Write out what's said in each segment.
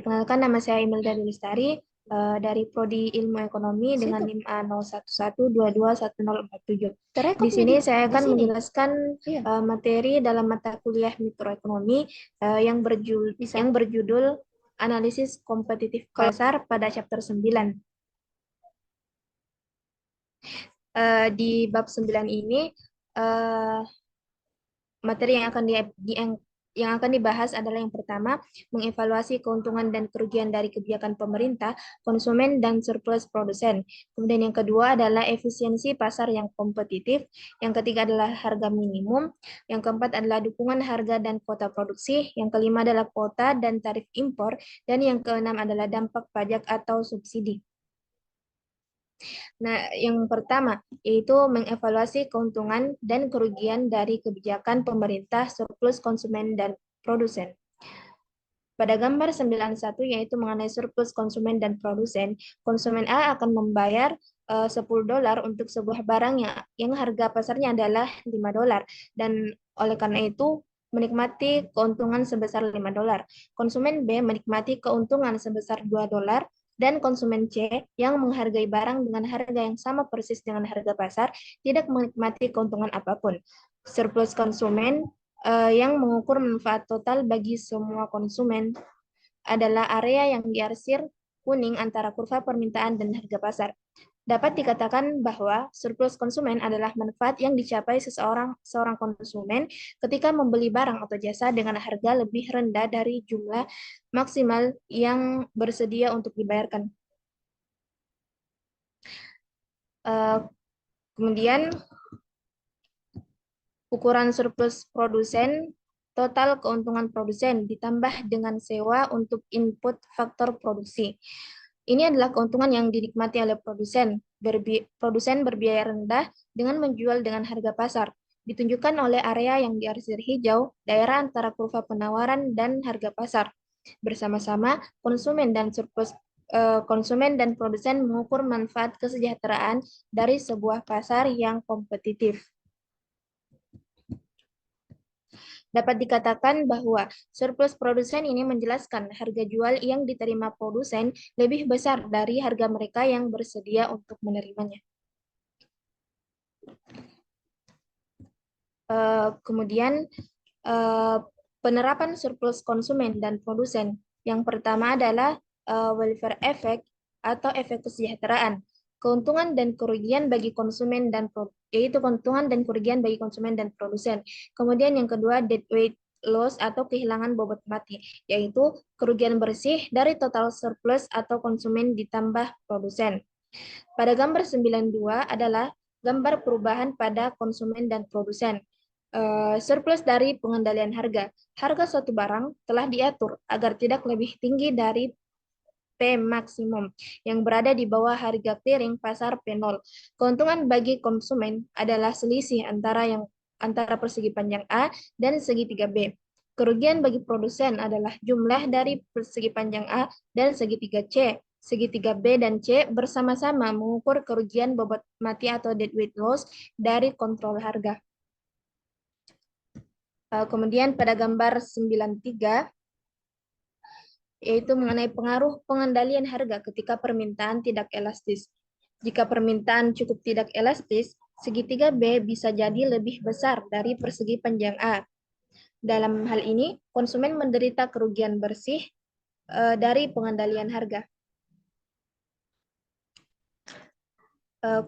Perkenalkan, nama saya Imelda Lestari dari Prodi Ilmu Ekonomi dengan Situ. NIM A0112211047. Terekam Di nggak sini saya di akan sini? menjelaskan Iya, materi dalam mata kuliah mikroekonomi bisa. yang berjudul Analisis Kompetitif Pasar pada chapter 9. Di bab 9 ini eh, materi yang akan dibahas adalah yang pertama, mengevaluasi keuntungan dan kerugian dari kebijakan pemerintah, konsumen, dan surplus produsen. Kemudian yang kedua adalah efisiensi pasar yang kompetitif. Yang ketiga adalah harga minimum. Yang keempat adalah dukungan harga dan kuota produksi. Yang kelima adalah kuota dan tarif impor. Dan yang keenam adalah dampak pajak atau subsidi. Nah, yang pertama yaitu mengevaluasi keuntungan dan kerugian dari kebijakan pemerintah, surplus konsumen dan produsen. Pada gambar 91 yaitu mengenai surplus konsumen dan produsen, konsumen A akan membayar $10 untuk sebuah barang yang harga pasarnya adalah $5 dan oleh karena itu menikmati keuntungan sebesar $5. Konsumen B menikmati keuntungan sebesar $2 dan konsumen C yang menghargai barang dengan harga yang sama persis dengan harga pasar tidak menikmati keuntungan apapun. Surplus konsumen yang mengukur manfaat total bagi semua konsumen adalah area yang diarsir kuning antara kurva permintaan dan harga pasar. Dapat dikatakan bahwa surplus konsumen adalah manfaat yang dicapai seorang konsumen ketika membeli barang atau jasa dengan harga lebih rendah dari jumlah maksimal yang bersedia untuk dibayarkan. Eh, Kemudian ukuran surplus produsen, total keuntungan produsen ditambah dengan sewa untuk input faktor produksi. Ini adalah keuntungan yang dinikmati oleh produsen berbiaya rendah dengan menjual dengan harga pasar. Ditunjukkan oleh area yang diarsir hijau, daerah antara kurva penawaran dan harga pasar. Bersama-sama, konsumen dan produsen mengukur manfaat kesejahteraan dari sebuah pasar yang kompetitif. Dapat dikatakan bahwa surplus produsen ini menjelaskan harga jual yang diterima produsen lebih besar dari harga mereka yang bersedia untuk menerimanya. Kemudian eh, penerapan surplus konsumen dan produsen. Yang pertama adalah welfare effect atau efek kesejahteraan. Keuntungan dan kerugian bagi konsumen yaitu keuntungan dan kerugian bagi konsumen dan produsen. Kemudian yang kedua deadweight loss atau kehilangan bobot mati, yaitu kerugian bersih dari total surplus atau konsumen ditambah produsen. Pada gambar 92 adalah gambar perubahan pada konsumen dan produsen. Surplus dari pengendalian harga. Harga suatu barang telah diatur agar tidak lebih tinggi dari P maksimum yang berada di bawah harga clearing pasar P0. Keuntungan bagi konsumen adalah selisih antara persegi panjang A dan segitiga B. Kerugian bagi produsen adalah jumlah dari persegi panjang A dan segitiga C. Segitiga B dan C bersama-sama mengukur kerugian bobot mati atau deadweight loss dari kontrol harga. Kemudian pada gambar 93, yaitu mengenai pengaruh pengendalian harga ketika permintaan tidak elastis. Jika permintaan cukup tidak elastis, segitiga B bisa jadi lebih besar dari persegi panjang A. Dalam hal ini, konsumen menderita kerugian bersih dari pengendalian harga.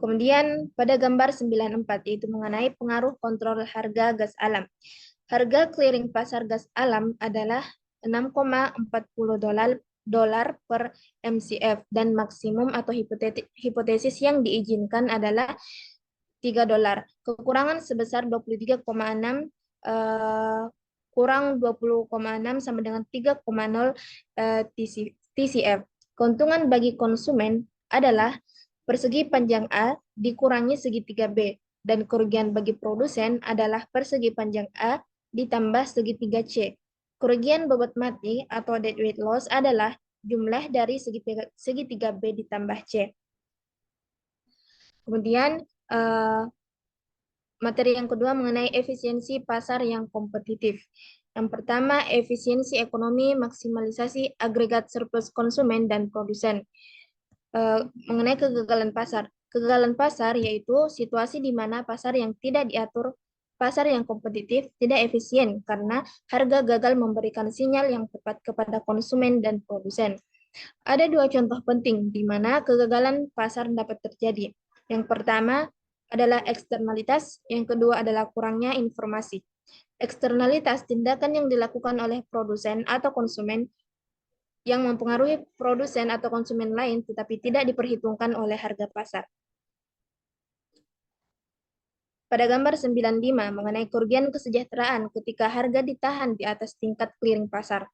Kemudian pada gambar 94, yaitu mengenai pengaruh kontrol harga gas alam. Harga clearing pasar gas alam adalah $6,40 per MCF dan maksimum atau hipotesis yang diizinkan adalah $3. Kekurangan sebesar 23,6 kurang 20,6 sama dengan 3,0 TCF. Keuntungan bagi konsumen adalah persegi panjang A dikurangi segitiga B dan kerugian bagi produsen adalah persegi panjang A ditambah segitiga C. Kerugian bobot mati atau deadweight loss adalah jumlah dari segitiga B ditambah C. Kemudian materi yang kedua mengenai efisiensi pasar yang kompetitif. Yang pertama, efisiensi ekonomi, maksimalisasi agregat surplus konsumen dan produsen. Mengenai kegagalan pasar. Kegagalan pasar yaitu situasi di mana pasar yang tidak diatur, pasar yang kompetitif, tidak efisien karena harga gagal memberikan sinyal yang tepat kepada konsumen dan produsen. Ada dua contoh penting di mana kegagalan pasar dapat terjadi. Yang pertama adalah eksternalitas, yang kedua adalah kurangnya informasi. Eksternalitas, tindakan yang dilakukan oleh produsen atau konsumen yang mempengaruhi produsen atau konsumen lain tetapi tidak diperhitungkan oleh harga pasar. Pada gambar 95 mengenai kerugian kesejahteraan ketika harga ditahan di atas tingkat clearing pasar.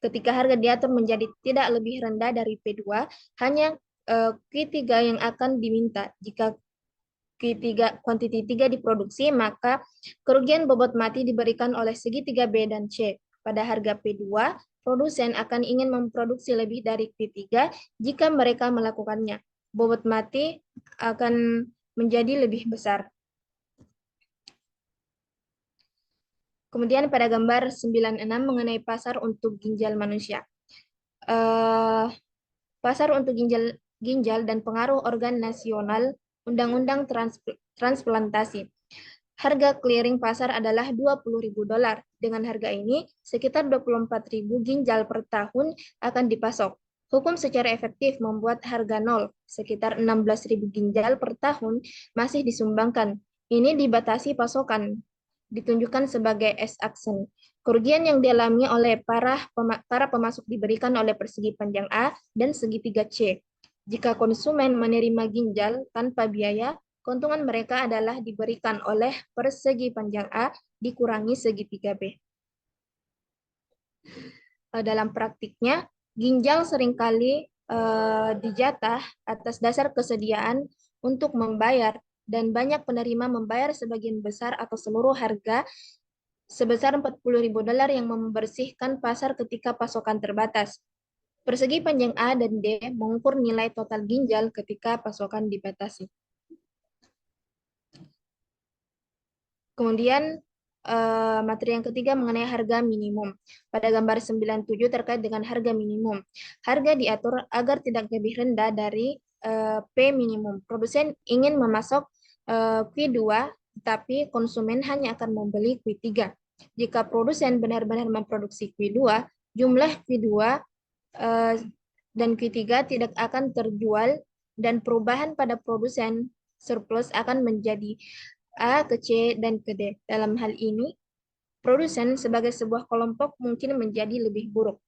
Ketika harga diatur menjadi tidak lebih rendah dari P2, hanya Q3 yang akan diminta. Jika Q3 kuantiti 3 diproduksi, maka kerugian bobot mati diberikan oleh segitiga B dan C. Pada harga P2, produsen akan ingin memproduksi lebih dari Q3 jika mereka melakukannya. Bobot mati akan menjadi lebih besar. Kemudian pada gambar 96 mengenai pasar untuk ginjal manusia. Pasar untuk ginjal dan pengaruh organ nasional, Undang-Undang Transplantasi. Harga clearing pasar adalah $20.000. Dengan harga ini, sekitar 24.000 ginjal per tahun akan dipasok. Hukum secara efektif membuat harga nol, sekitar 16.000 ginjal per tahun masih disumbangkan. Ini dibatasi pasokan, ditunjukkan sebagai S-action. Kerugian yang dialami oleh para pemasok diberikan oleh persegi panjang A dan segitiga C. Jika konsumen menerima ginjal tanpa biaya, keuntungan mereka adalah diberikan oleh persegi panjang A dikurangi segitiga B. Dalam praktiknya, ginjal seringkali dijatah atas dasar kesediaan untuk membayar, dan banyak penerima membayar sebagian besar atau seluruh harga sebesar $40.000 yang membersihkan pasar ketika pasokan terbatas. Persegi panjang A dan D mengukur nilai total ginjal ketika pasokan dibatasi. Kemudian materi yang ketiga mengenai harga minimum. Pada gambar 97 terkait dengan harga minimum. Harga diatur agar tidak lebih rendah dari P minimum. Produsen ingin memasok Q2, tapi konsumen hanya akan membeli Q3. Jika produsen benar-benar memproduksi Q2, jumlah Q2 dan Q3 tidak akan terjual, dan perubahan pada produsen surplus akan menjadi A ke C dan ke D. Dalam hal ini, produsen sebagai sebuah kelompok mungkin menjadi lebih buruk.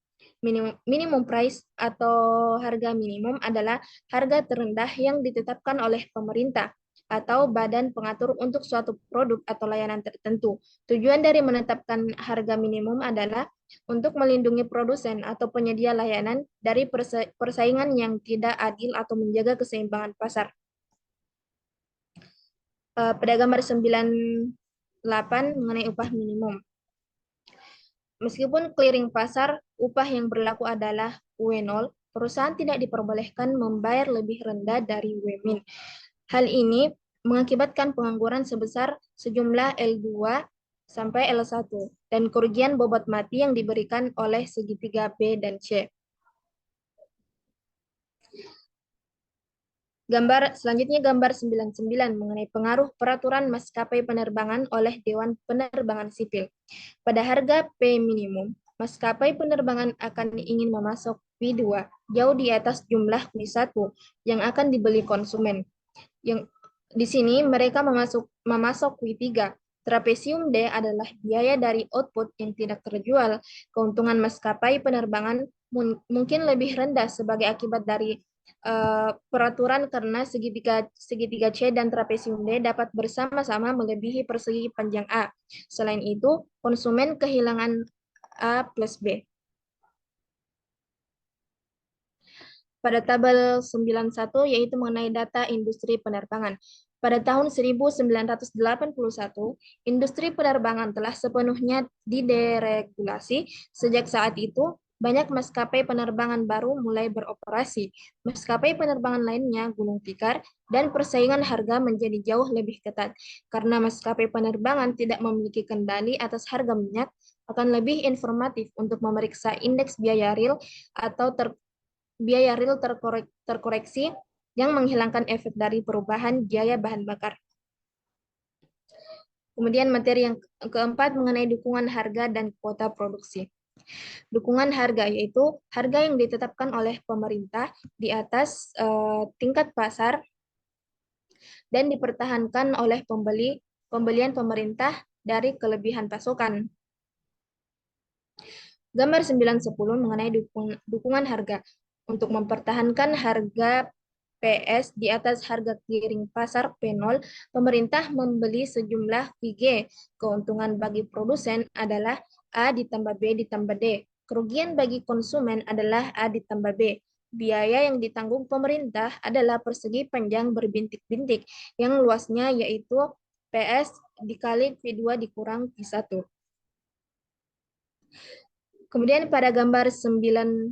Minimum price atau harga minimum adalah harga terendah yang ditetapkan oleh pemerintah atau badan pengatur untuk suatu produk atau layanan tertentu. Tujuan dari menetapkan harga minimum adalah untuk melindungi produsen atau penyedia layanan dari persaingan yang tidak adil atau menjaga keseimbangan pasar. Pada gambar 98 mengenai upah minimum. Meskipun clearing pasar, upah yang berlaku adalah W0, perusahaan tidak diperbolehkan membayar lebih rendah dari W-min. Hal ini mengakibatkan pengangguran sebesar sejumlah L2 sampai L1 dan kerugian bobot mati yang diberikan oleh segitiga B dan C. Selanjutnya gambar 99 mengenai pengaruh peraturan maskapai penerbangan oleh Dewan Penerbangan Sipil. Pada harga P minimum, maskapai penerbangan akan ingin memasok P2 jauh di atas jumlah P1 yang akan dibeli konsumen. Yang di sini mereka memasok P3. Trapesium D adalah biaya dari output yang tidak terjual. Keuntungan maskapai penerbangan mungkin lebih rendah sebagai akibat dari peraturan karena segitiga C dan trapesium D dapat bersama-sama melebihi persegi panjang A. Selain itu, konsumen kehilangan A plus B. Pada tabel 91 yaitu mengenai data industri penerbangan. Pada tahun 1981, industri penerbangan telah sepenuhnya dideregulasi. Sejak saat itu, banyak maskapai penerbangan baru mulai beroperasi. Maskapai penerbangan lainnya gulung tikar, dan persaingan harga menjadi jauh lebih ketat. Karena maskapai penerbangan tidak memiliki kendali atas harga minyak, akan lebih informatif untuk memeriksa indeks biaya real atau biaya real terkoreksi yang menghilangkan efek dari perubahan biaya bahan bakar. Kemudian materi yang keempat mengenai dukungan harga dan kuota produksi. Dukungan harga yaitu harga yang ditetapkan oleh pemerintah di atas tingkat pasar dan dipertahankan oleh pembelian pemerintah dari kelebihan pasokan. Gambar 9-10 mengenai dukungan harga. Untuk mempertahankan harga PS di atas harga clearing pasar P0, pemerintah membeli sejumlah VG. Keuntungan bagi produsen adalah A ditambah B ditambah D. Kerugian bagi konsumen adalah A ditambah B. Biaya yang ditanggung pemerintah adalah persegi panjang berbintik-bintik, yang luasnya yaitu PS dikali V2 dikurang V1. Kemudian pada gambar 9.1